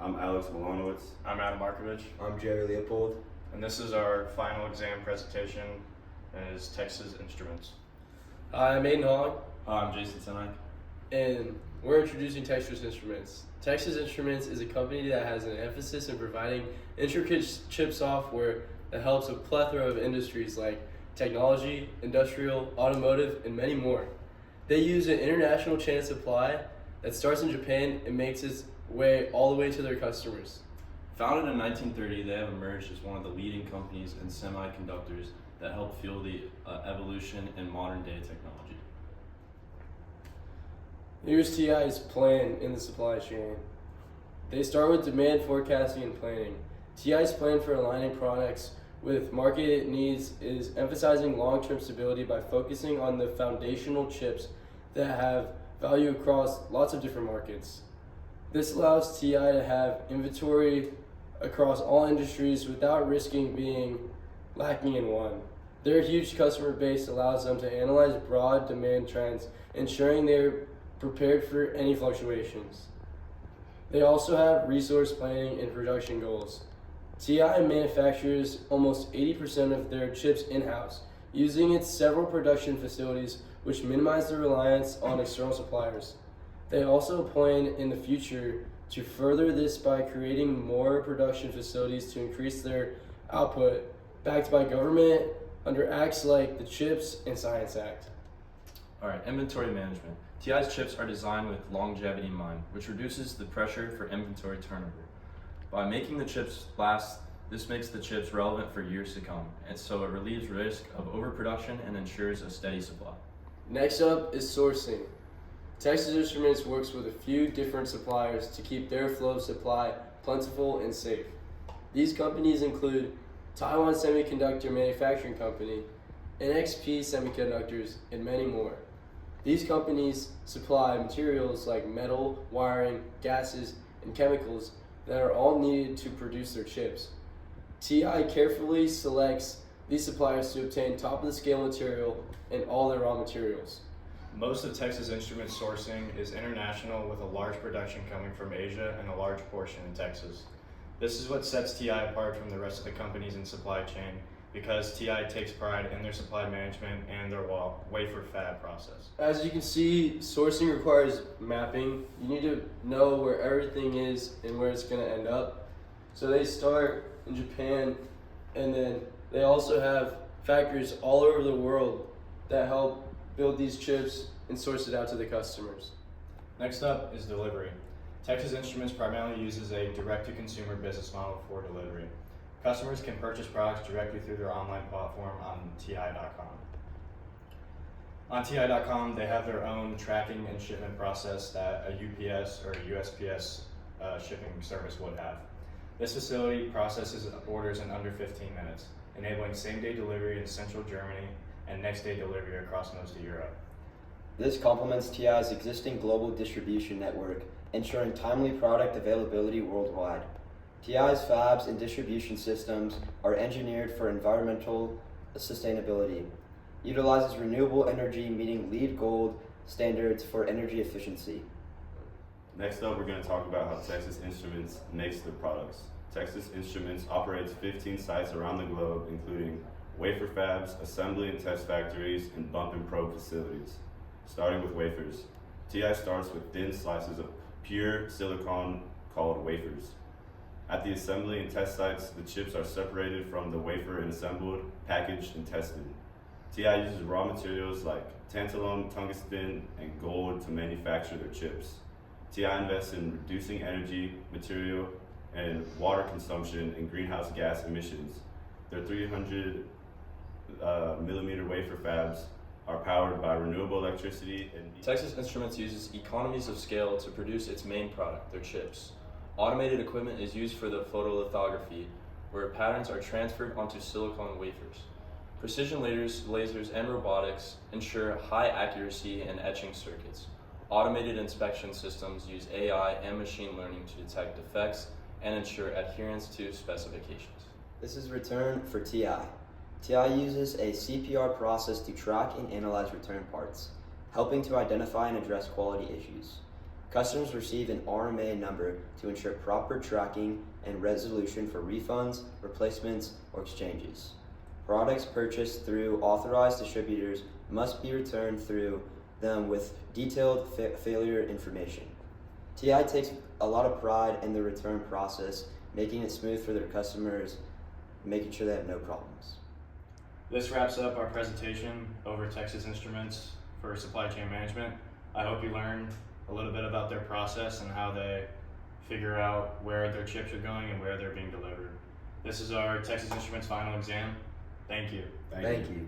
I'm Alex Milonowitz. I'm Adam Markovich, I'm Jerry Leopold. and this is our final exam presentation, and is Texas Instruments. Hi, I'm Aiden Hogg, I'm Jason Tenek. and we're introducing Texas Instruments. Texas Instruments is a company that has an emphasis in providing intricate chip software that helps a plethora of industries like technology, industrial, automotive, and many more. They use an international chain of supply that starts in Japan and makes its way all the way to their customers. Founded in 1930, they have emerged as one of the leading companies in semiconductors that help fuel the evolution in modern-day technology. Here's TI's plan in the supply chain. They start with demand forecasting and planning. TI's plan for aligning products with market needs is emphasizing long-term stability by focusing on the foundational chips that have value across lots of different markets. This allows TI to have inventory across all industries without risking being lacking in one. Their huge customer base allows them to analyze broad demand trends, ensuring they're prepared for any fluctuations. They also have resource planning and production goals. TI manufactures almost 80% of their chips in-house, using its several production facilities, which minimize the reliance on external suppliers. They also plan in the future to further this by creating more production facilities to increase their output, backed by government under acts like the CHIPS and Science Act. All right, inventory management. TI's chips are designed with longevity in mind, which reduces the pressure for inventory turnover. By making the chips last, this makes the chips relevant for years to come, and so it relieves risk of overproduction and ensures a steady supply. Next up is sourcing. Texas Instruments works with a few different suppliers to keep their flow of supply plentiful and safe. These companies include Taiwan Semiconductor Manufacturing Company, NXP Semiconductors, and many more. These companies supply materials like metal, wiring, gases, and chemicals that are all needed to produce their chips. TI carefully selects these suppliers to obtain top-of-the-scale material and all their raw materials. Most of Texas Instruments sourcing is international, with a large production coming from Asia and a large portion in Texas. This is what sets TI apart from the rest of the companies in supply chain, because TI takes pride in their supply management and their wafer fab process. As you can see, sourcing requires mapping. You need to know where everything is and where it's going to end up. So they start in Japan, and then they also have factories all over the world that help build these chips and source it out to the customers. Next up is delivery. Texas Instruments primarily uses a direct-to-consumer business model for delivery. Customers can purchase products directly through their online platform on TI.com. On TI.com, they have their own tracking and shipment process that a UPS or USPS shipping service would have. This facility processes orders in under 15 minutes, enabling same-day delivery in central Germany and next-day delivery across most of Europe. This complements TI's existing global distribution network, ensuring timely product availability worldwide. TI's fabs and distribution systems are engineered for environmental sustainability, utilizes renewable energy meeting LEED Gold standards for energy efficiency. Next up, we're going to talk about how Texas Instruments makes their products. Texas Instruments operates 15 sites around the globe, including wafer fabs, assembly and test factories, and bump and probe facilities. Starting with wafers, TI starts with thin slices of pure silicon called wafers. At the assembly and test sites, the chips are separated from the wafer and assembled, packaged, and tested. TI uses raw materials like tantalum, tungsten, and gold to manufacture their chips. TI invests in reducing energy, material, and water consumption and greenhouse gas emissions. Their 300 millimeter wafer fabs are powered by renewable electricity. And Texas Instruments uses economies of scale to produce its main product, their chips. Automated equipment is used for the photolithography, where patterns are transferred onto silicon wafers. Precision lasers, and robotics ensure high accuracy in etching circuits. Automated inspection systems use AI and machine learning to detect defects and ensure adherence to specifications. This is return for TI. TI uses a CPR process to track and analyze return parts, helping to identify and address quality issues. Customers receive an RMA number to ensure proper tracking and resolution for refunds, replacements, or exchanges. Products purchased through authorized distributors must be returned through them with detailed failure information. TI takes a lot of pride in the return process, making it smooth for their customers, making sure they have no problems. This wraps up our presentation over Texas Instruments for supply chain management. I hope you learned a little bit about their process and how they figure out where their chips are going and where they're being delivered. This is our Texas Instruments final exam. Thank you. Thank you.